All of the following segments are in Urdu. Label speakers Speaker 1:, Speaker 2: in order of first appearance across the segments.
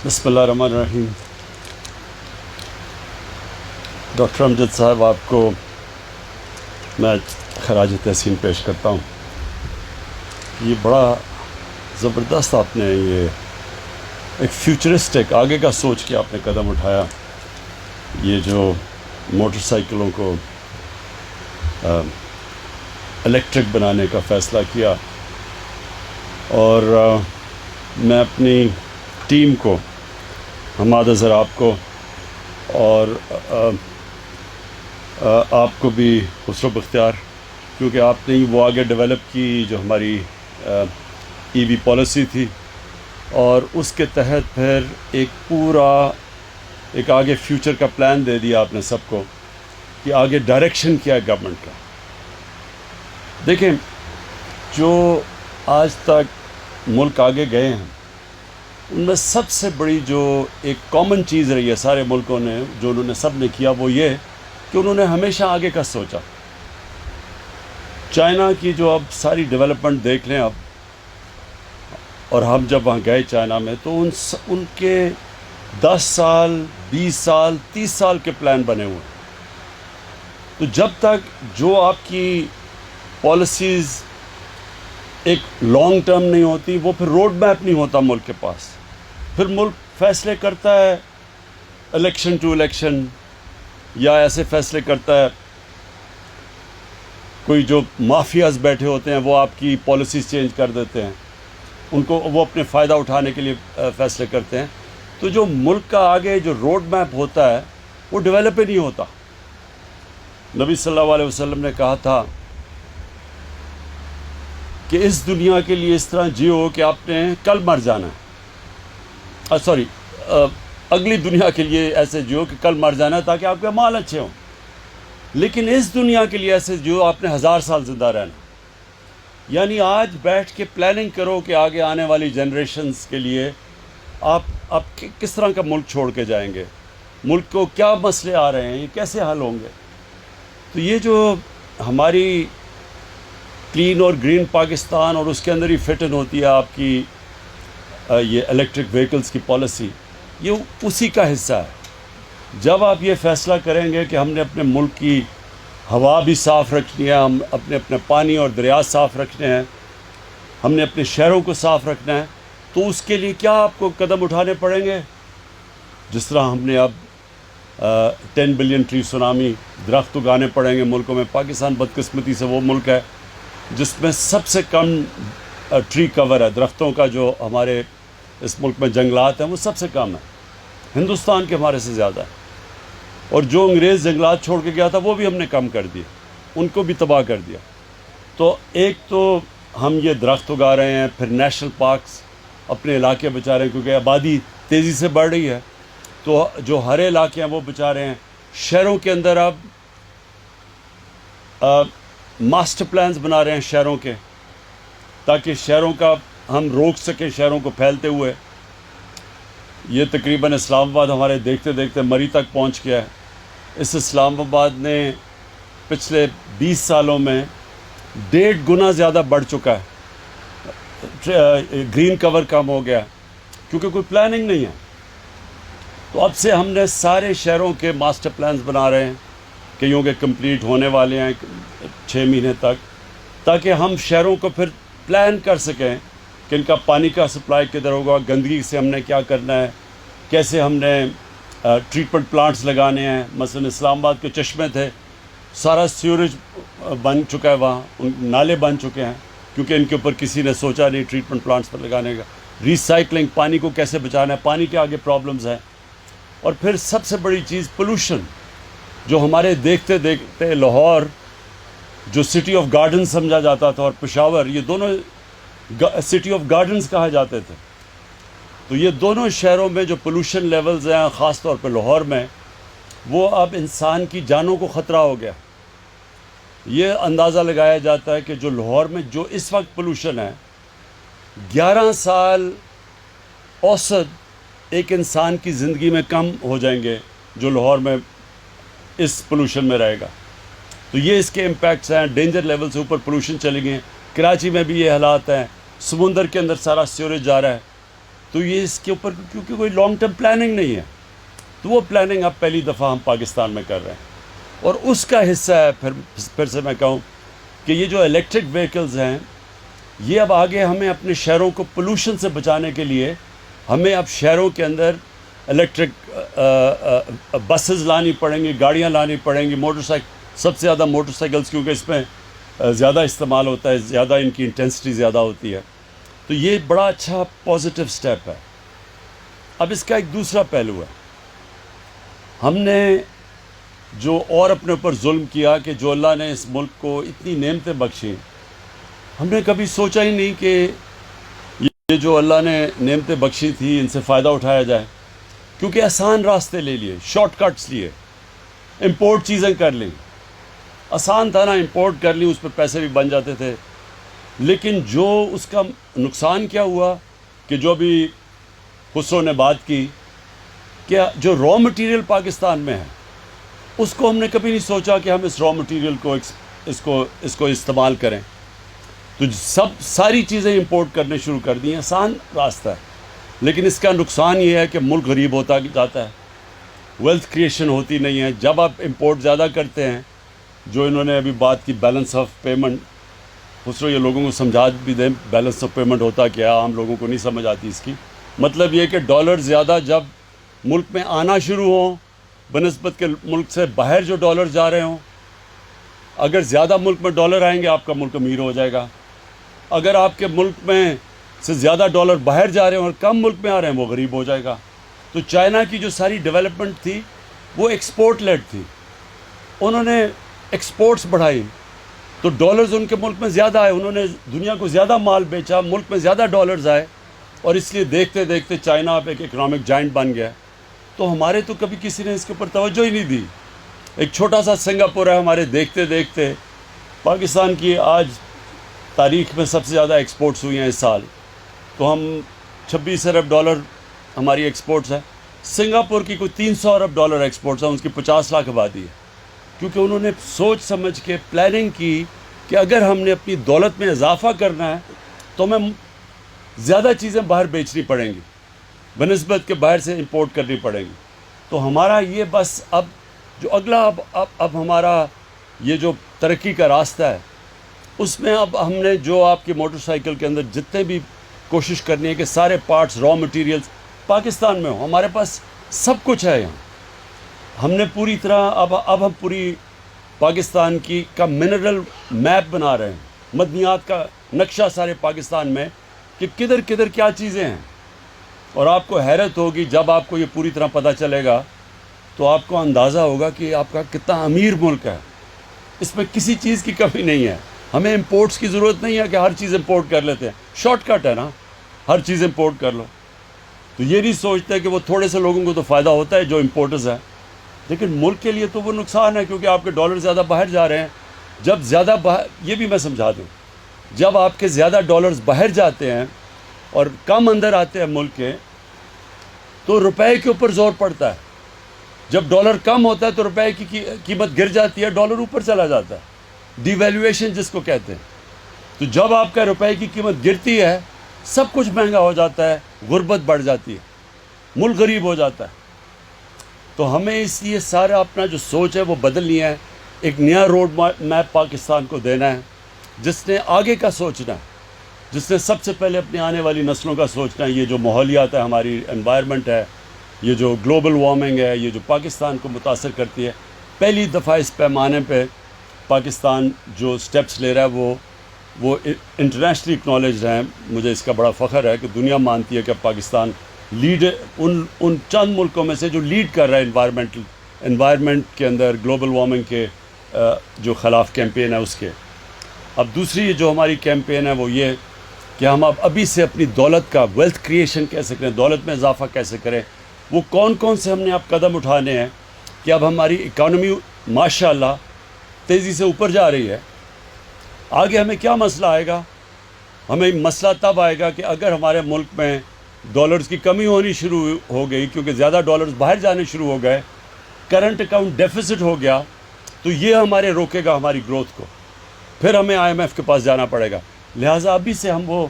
Speaker 1: بسم اللہ الرحمن الرحیم۔ ڈاکٹر امجد صاحب، آپ کو میں خراج تحسین پیش کرتا ہوں۔ یہ بڑا زبردست آپ نے یہ ایک فیوچرسٹک آگے کا سوچ کے آپ نے قدم اٹھایا۔ یہ جو موٹر سائیکلوں کو الیکٹرک بنانے کا فیصلہ کیا، اور میں اپنی ٹیم کو، حماد اظہر آپ کو اور آپ کو بھی خسرو بختیار، کیونکہ آپ نے وہ آگے ڈیولپ کی جو ہماری ای وی پالیسی تھی، اور اس کے تحت پھر ایک آگے فیوچر کا پلان دے دیا آپ نے سب کو کہ آگے ڈائریکشن کیا ہے گورنمنٹ کا۔ دیکھیں، جو آج تک ملک آگے گئے ہیں ان میں سب سے بڑی جو ایک کامن چیز رہی ہے سارے ملکوں نے، جو انہوں نے سب نے کیا، وہ یہ کہ انہوں نے ہمیشہ آگے کا سوچا۔ چائنا کی جو اب ساری ڈیولپمنٹ دیکھ لیں اب، اور ہم جب وہاں گئے چائنا میں تو ان کے 10 سال 20 سال 30 سال کے پلان بنے ہوئے۔ تو جب تک جو آپ کی پالیسیز ایک لانگ ٹرم نہیں ہوتی، وہ پھر روڈ میپ نہیں ہوتا ملک کے پاس۔ پھر ملک فیصلے کرتا ہے الیکشن ٹو الیکشن، یا ایسے فیصلے کرتا ہے، کوئی جو مافیاز بیٹھے ہوتے ہیں وہ آپ کی پالیسیز چینج کر دیتے ہیں، وہ اپنے فائدہ اٹھانے کے لیے فیصلے کرتے ہیں۔ تو جو ملک کا آگے جو روڈ میپ ہوتا ہے وہ ڈیولپ ہی نہیں ہوتا۔ نبی صلی اللہ علیہ وسلم نے کہا تھا کہ اس دنیا کے لیے اس طرح جیو کہ آپ نے کل مر جانا ہے، اگلی دنیا کے لیے ایسے جیو کہ کل مر جانا ہے تاکہ آپ کے مال اچھے ہوں، لیکن اس دنیا کے لیے ایسے جیو آپ نے 1000 سال زندہ رہنا۔ یعنی آج بیٹھ کے پلاننگ کرو کہ آگے آنے والی جنریشنز کے لیے آپ کس طرح کا ملک چھوڑ کے جائیں گے، ملک کو کیا مسئلے آ رہے ہیں، یہ کیسے حل ہوں گے۔ تو یہ جو ہماری کلین اور گرین پاکستان، اور اس کے اندر ہی فٹ ان ہوتی ہے آپ کی یہ الیکٹرک وہیکلز کی پالیسی، یہ اسی کا حصہ ہے۔ جب آپ یہ فیصلہ کریں گے کہ ہم نے اپنے ملک کی ہوا بھی صاف رکھنی ہے، ہم اپنے پانی اور دریا صاف رکھنے ہیں، ہم نے اپنے شہروں کو صاف رکھنا ہے، تو اس کے لیے کیا آپ کو قدم اٹھانے پڑیں گے؟ جس طرح ہم نے اب 10 بلین ٹری سونامی، درخت اگانے پڑیں گے ملکوں میں۔ پاکستان بدقسمتی سے وہ ملک ہے جس میں سب سے کم ٹری کور ہے، درختوں کا جو ہمارے اس ملک میں جنگلات ہیں وہ سب سے کم ہے، ہندوستان کے ہمارے سے زیادہ ہے۔ اور جو انگریز جنگلات چھوڑ کے گیا تھا وہ بھی ہم نے کم کر دیے، ان کو بھی تباہ کر دیا۔ تو ایک تو ہم یہ درخت اگا رہے ہیں، پھر نیشنل پارکس اپنے علاقے بچا رہے ہیں، کیونکہ آبادی تیزی سے بڑھ رہی ہے، تو جو ہرے علاقے ہیں وہ بچا رہے ہیں۔ شہروں کے اندر اب ماسٹر پلانز بنا رہے ہیں شہروں کے، تاکہ شہروں کا ہم روک سکیں شہروں کو پھیلتے ہوئے۔ یہ تقریباً اسلام آباد ہمارے دیکھتے دیکھتے مری تک پہنچ گیا ہے۔ اس اسلام آباد نے پچھلے 20 سالوں میں 1.5 گنا زیادہ بڑھ چکا ہے، گرین کور کم ہو گیا کیونکہ کوئی پلاننگ نہیں ہے۔ تو اب سے ہم نے سارے شہروں کے ماسٹر پلانز بنا رہے ہیں، کئیوں کے کمپلیٹ ہونے والے ہیں 6 مہینے تک، تاکہ ہم شہروں کو پھر پلان کر سکیں کہ ان کا پانی کا سپلائی کدھر ہوگا، گندگی سے ہم نے کیا کرنا ہے، کیسے ہم نے ٹریٹمنٹ پلانٹس لگانے ہیں۔ مثلا اسلام آباد کے چشمے تھے، سارا سیوریج بن چکا ہے، وہاں نالے بن چکے ہیں، کیونکہ ان کے اوپر کسی نے سوچا نہیں ٹریٹمنٹ پلانٹس پر لگانے کا۔ ریسائکلنگ، پانی کو کیسے بچانا ہے، پانی کے آگے پرابلمز ہیں۔ اور پھر سب سے بڑی چیز پولوشن، جو ہمارے دیکھتے دیکھتے لاہور جو سٹی آف گارڈنز سمجھا جاتا تھا، اور پشاور، یہ دونوں سٹی آف گارڈنز کہا جاتے تھے۔ تو یہ دونوں شہروں میں جو پولوشن لیولز ہیں، خاص طور پہ لاہور میں، وہ اب انسان کی جانوں کو خطرہ ہو گیا۔ یہ اندازہ لگایا جاتا ہے کہ جو لاہور میں جو اس وقت پولوشن ہے، 11 سال اوسط ایک انسان کی زندگی میں کم ہو جائیں گے جو لاہور میں اس پولوشن میں رہے گا۔ تو یہ اس کے امپیکٹس ہیں، ڈینجر لیول سے اوپر پولوشن چلی گئی ہیں۔ کراچی میں بھی یہ حالات ہیں، سمندر کے اندر سارا سیوریج جا رہا ہے، تو یہ اس کے اوپر کیونکہ کوئی لانگ ٹرم پلاننگ نہیں ہے، تو وہ پلاننگ اب پہلی دفعہ ہم پاکستان میں کر رہے ہیں، اور اس کا حصہ ہے پھر سے میں کہوں کہ یہ جو الیکٹرک وہیکلز ہیں، یہ اب آگے ہمیں اپنے شہروں کو پولوشن سے بچانے کے لیے ہمیں اب شہروں کے اندر الیکٹرک بسز لانی پڑیں گی، گاڑیاں لانی پڑیں گی، موٹر سائیکل، سب سے زیادہ موٹر سائیکلز، کیونکہ اس میں زیادہ استعمال ہوتا ہے، زیادہ ان کی انٹینسٹی زیادہ ہوتی ہے، تو یہ بڑا اچھا پازیٹیو سٹیپ ہے۔ اب اس کا ایک دوسرا پہلو ہے، ہم نے جو اور اپنے اوپر ظلم کیا کہ جو اللہ نے اس ملک کو اتنی نعمتیں بخشیں، ہم نے کبھی سوچا ہی نہیں کہ یہ جو اللہ نے نعمتیں بخشی تھی ان سے فائدہ اٹھایا جائے، کیونکہ آسان راستے لے لیے، شارٹ کٹس لیے، امپورٹ چیزیں کر لیں، آسان تھا نا، امپورٹ کر لی، اس پہ پیسے بھی بن جاتے تھے، لیکن جو اس کا نقصان کیا ہوا کہ جو بھی خسرو نے بات کی کہ جو را مٹیریل پاکستان میں ہے اس کو ہم نے کبھی نہیں سوچا کہ ہم اس را مٹیریل کو اس کو استعمال کریں، تو ساری چیزیں امپورٹ کرنے شروع کر دی ہیں، آسان راستہ ہے، لیکن اس کا نقصان یہ ہے کہ ملک غریب ہوتا جاتا ہے، ویلتھ کریشن ہوتی نہیں ہے۔ جب آپ امپورٹ زیادہ کرتے ہیں، جو انہوں نے ابھی بات کی بیلنس آف پیمنٹ، خسرو یہ لوگوں کو سمجھا بھی دیں بیلنس آف پیمنٹ ہوتا کیا، عام لوگوں کو نہیں سمجھ آتی اس کی، مطلب یہ کہ ڈالر زیادہ جب ملک میں آنا شروع ہوں بنسبت کے ملک سے باہر جو ڈالر جا رہے ہوں، اگر زیادہ ملک میں ڈالر آئیں گے آپ کا ملک امیر ہو جائے گا، اگر آپ کے ملک میں سے زیادہ ڈالر باہر جا رہے ہیں اور کم ملک میں آ رہے ہیں وہ غریب ہو جائے گا۔ تو چائنا کی جو ساری ڈیولپمنٹ تھی وہ ایکسپورٹ لیڈ تھی، انہوں نے ایکسپورٹس بڑھائی تو ڈالرز ان کے ملک میں زیادہ آئے، انہوں نے دنیا کو زیادہ مال بیچا، ملک میں زیادہ ڈالرز آئے، اور اس لیے دیکھتے دیکھتے چائنا اب ایک اکنامک جائنٹ بن گیا۔ تو ہمارے تو کبھی کسی نے اس کے اوپر توجہ ہی نہیں دی، ایک چھوٹا سا سنگاپور ہے ہمارے، دیکھتے دیکھتے پاکستان کی آج تاریخ میں سب سے زیادہ ایکسپورٹس ہوئی ہیں اس سال، تو ہم 26 ارب ڈالر ہماری ایکسپورٹس ہے، سنگاپور کی کوئی 300 ارب ڈالر ایکسپورٹس ہیں، اس کی 50 لاکھ آبادی ہے، کیونکہ انہوں نے سوچ سمجھ کے پلاننگ کی کہ اگر ہم نے اپنی دولت میں اضافہ کرنا ہے تو ہمیں زیادہ چیزیں باہر بیچنی پڑیں گی بنسبت کے باہر سے امپورٹ کرنی پڑیں گی۔ تو ہمارا یہ بس اب جو اگلا اب ہمارا یہ جو ترقی کا راستہ ہے اس میں اب ہم نے جو آپ کی موٹر سائیکل کے اندر جتنے بھی کوشش کرنی ہے کہ سارے پارٹس، را مٹیریلز پاکستان میں ہوں، ہمارے پاس سب کچھ ہے یہاں، ہم نے پوری طرح اب ہم پوری پاکستان کا منرل میپ بنا رہے ہیں، معدنیات کا نقشہ سارے پاکستان میں کہ کدھر کدھر کیا چیزیں ہیں، اور آپ کو حیرت ہوگی جب آپ کو یہ پوری طرح پتہ چلے گا تو آپ کو اندازہ ہوگا کہ آپ کا کتنا امیر ملک ہے، اس میں کسی چیز کی کمی نہیں ہے، ہمیں امپورٹس کی ضرورت نہیں ہے کہ ہر چیز امپورٹ کر لیتے ہیں، شارٹ کٹ ہے نا، ہر چیز امپورٹ کر لو، تو یہ نہیں سوچتے کہ وہ تھوڑے سے لوگوں کو تو فائدہ ہوتا ہے جو امپورٹرز ہیں، لیکن ملک کے لیے تو وہ نقصان ہے کیونکہ آپ کے ڈالر زیادہ باہر جا رہے ہیں۔ جب زیادہ یہ بھی میں سمجھا دوں، جب آپ کے زیادہ ڈالرز باہر جاتے ہیں اور کم اندر آتے ہیں ملک کے، تو روپے کے اوپر زور پڑتا ہے، جب ڈالر کم ہوتا ہے تو روپے کی قیمت گر جاتی ہے، ڈالر اوپر چلا جاتا ہے، ڈی ویلیویشن جس کو کہتے ہیں۔ تو جب آپ کا روپے کی قیمت گرتی ہے سب کچھ مہنگا ہو جاتا ہے، غربت بڑھ جاتی ہے، ملک غریب ہو جاتا ہے۔ تو ہمیں اس لیے سارا اپنا جو سوچ ہے وہ بدلنی ہے، ایک نیا روڈ میپ پاکستان کو دینا ہے، جس نے آگے کا سوچنا ہے، جس نے سب سے پہلے اپنے آنے والی نسلوں کا سوچنا ہے۔ یہ جو ماحولیات ہے، ہماری انوائرمنٹ ہے، یہ جو گلوبل وارمنگ ہے، یہ جو پاکستان کو متاثر کرتی ہے، پہلی دفعہ اس پیمانے پہ پاکستان جو سٹیپس لے رہا ہے وہ انٹرنیشنلی اکنالجڈ ہیں۔ مجھے اس کا بڑا فخر ہے کہ دنیا مانتی ہے کہ پاکستان لیڈ ان چند ملکوں میں سے جو لیڈ کر رہا ہے انوائرمنٹ کے اندر، گلوبل وارمنگ کے جو خلاف کیمپین ہے اس کے۔ اب دوسری جو ہماری کیمپین ہے وہ یہ کہ ہم اب ابھی سے اپنی دولت کا ویلتھ کریشن کیسے کریں، دولت میں اضافہ کیسے کریں، وہ کون کون سے ہم نے اب قدم اٹھانے ہیں کہ اب ہماری اکانومی ماشاءاللہ تیزی سے اوپر جا رہی ہے۔ آگے ہمیں کیا مسئلہ آئے گا؟ ہمیں مسئلہ تب آئے گا کہ اگر ہمارے ملک میں ڈالرز کی کمی ہونی شروع ہو گئی کیونکہ زیادہ ڈالرز باہر جانے شروع ہو گئے، کرنٹ اکاؤنٹ ڈیفیسٹ ہو گیا، تو یہ ہمارے روکے گا ہماری گروتھ کو، پھر ہمیں IMF کے پاس جانا پڑے گا۔ لہٰذا ابھی سے ہم وہ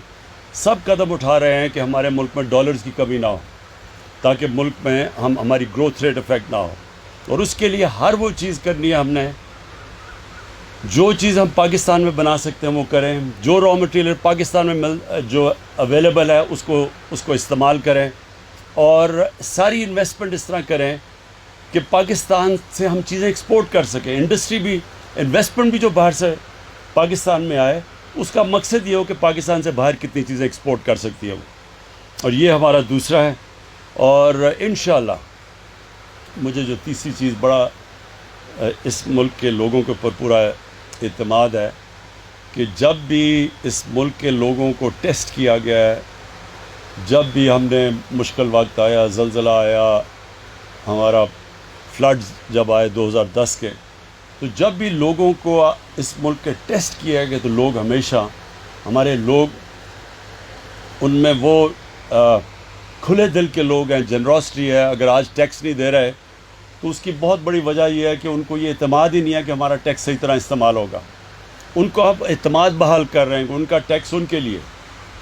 Speaker 1: سب قدم اٹھا رہے ہیں کہ ہمارے ملک میں ڈالرز کی کمی نہ ہو، تاکہ ملک میں ہماری گروتھ ریٹ افیکٹ نہ ہو، اور اس کے لیے ہر وہ چیز کرنی ہے ہم نے جو چیز ہم پاکستان میں بنا سکتے ہیں وہ کریں، جو را مٹیریل پاکستان میں جو اویلیبل ہے اس کو استعمال کریں، اور ساری انویسٹمنٹ اس طرح کریں کہ پاکستان سے ہم چیزیں ایکسپورٹ کر سکیں، انڈسٹری بھی، انویسٹمنٹ بھی جو باہر سے پاکستان میں آئے، اس کا مقصد یہ ہو کہ پاکستان سے باہر کتنی چیزیں ایکسپورٹ کر سکتی ہے وہ، اور یہ ہمارا دوسرا ہے۔ اور انشاءاللہ مجھے جو تیسری چیز بڑا اس ملک کے لوگوں کے اوپر پورا اعتماد ہے کہ جب بھی اس ملک کے لوگوں کو ٹیسٹ کیا گیا ہے، جب بھی ہم نے مشکل وقت آیا، زلزلہ آیا، ہمارا فلڈز جب آئے 2010 کے، تو جب بھی لوگوں کو اس ملک کے ٹیسٹ کیا گیا تو لوگ ہمیشہ، ہمارے لوگ، ان میں وہ کھلے دل کے لوگ ہیں، جنراسٹی ہے۔ اگر آج ٹیکس نہیں دے رہے تو اس کی بہت بڑی وجہ یہ ہے کہ ان کو یہ اعتماد ہی نہیں ہے کہ ہمارا ٹیکس صحیح طرح استعمال ہوگا۔ ان کو اب اعتماد بحال کر رہے ہیں کہ ان کا ٹیکس ان کے لیے،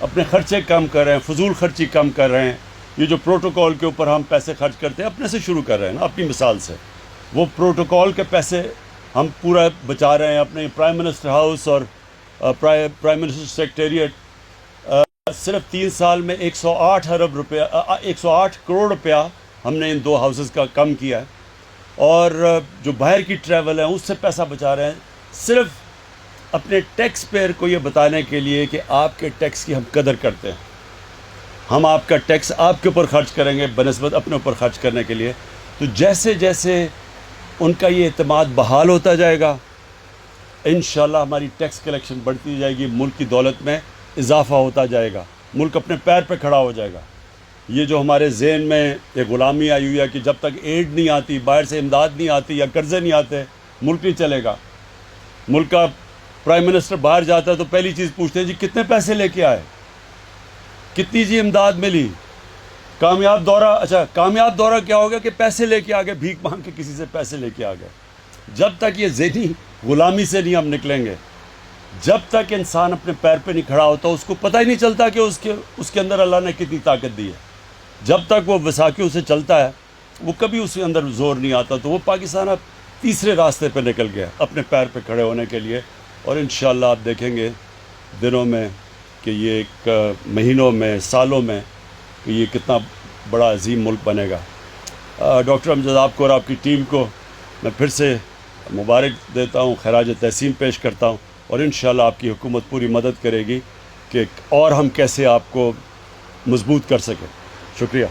Speaker 1: اپنے خرچے کم کر رہے ہیں، فضول خرچی کم کر رہے ہیں۔ یہ جو پروٹوکول کے اوپر ہم پیسے خرچ کرتے ہیں، اپنے سے شروع کر رہے ہیں نا، اپنی مثال سے، وہ پروٹوکول کے پیسے ہم پورا بچا رہے ہیں۔ اپنے پرائم منسٹر ہاؤس اور پرائم منسٹر سیکریٹریٹ صرف 3 سال میں 108 کروڑ روپیہ ہم نے ان 2 ہاؤسز کا کم کیا ہے، اور جو باہر کی ٹریول ہے اس سے پیسہ بچا رہے ہیں، صرف اپنے ٹیکس پیئر کو یہ بتانے کے لیے کہ آپ کے ٹیکس کی ہم قدر کرتے ہیں، ہم آپ کا ٹیکس آپ کے اوپر خرچ کریں گے بنسبت اپنے اوپر خرچ کرنے کے لیے۔ تو جیسے جیسے ان کا یہ اعتماد بحال ہوتا جائے گا، انشاءاللہ ہماری ٹیکس کلیکشن بڑھتی جائے گی، ملک کی دولت میں اضافہ ہوتا جائے گا، ملک اپنے پیر پہ کھڑا ہو جائے گا۔ یہ جو ہمارے ذہن میں ایک غلامی آئی ہوئی ہے کہ جب تک ایڈ نہیں آتی، باہر سے امداد نہیں آتی یا قرضے نہیں آتے، ملک نہیں چلے گا۔ ملک کا پرائم منسٹر باہر جاتا ہے تو پہلی چیز پوچھتے ہیں جی کتنے پیسے لے کے آئے، کتنی جی امداد ملی، کامیاب دورہ۔ اچھا، کامیاب دورہ کیا ہوگا کہ پیسے لے کے آ گئے، بھیک مانگ کے کسی سے پیسے لے کے آ گئے۔ جب تک یہ ذہنی غلامی سے نہیں ہم نکلیں گے، جب تک انسان اپنے پیر پہ نہیں کھڑا ہوتا، اس کو پتہ ہی نہیں چلتا کہ اس کے اندر اللہ نے کتنی طاقت دی ہے۔ جب تک وہ وثاقیوں سے چلتا ہے، وہ کبھی اس کے اندر زور نہیں آتا۔ تو وہ پاکستان اب تیسرے راستے پہ نکل گیا اپنے پیر پہ کھڑے ہونے کے لیے، اور انشاءاللہ آپ دیکھیں گے دنوں میں کہ یہ ایک مہینوں میں، سالوں میں، کہ یہ کتنا بڑا عظیم ملک بنے گا۔ ڈاکٹر امجد، آپ کو اور آپ کی ٹیم کو میں پھر سے مبارک دیتا ہوں، خراج تحسین پیش کرتا ہوں، اور انشاءاللہ آپ کی حکومت پوری مدد کرے گی کہ اور ہم کیسے آپ کو مضبوط کر سکیں۔ شکریہ۔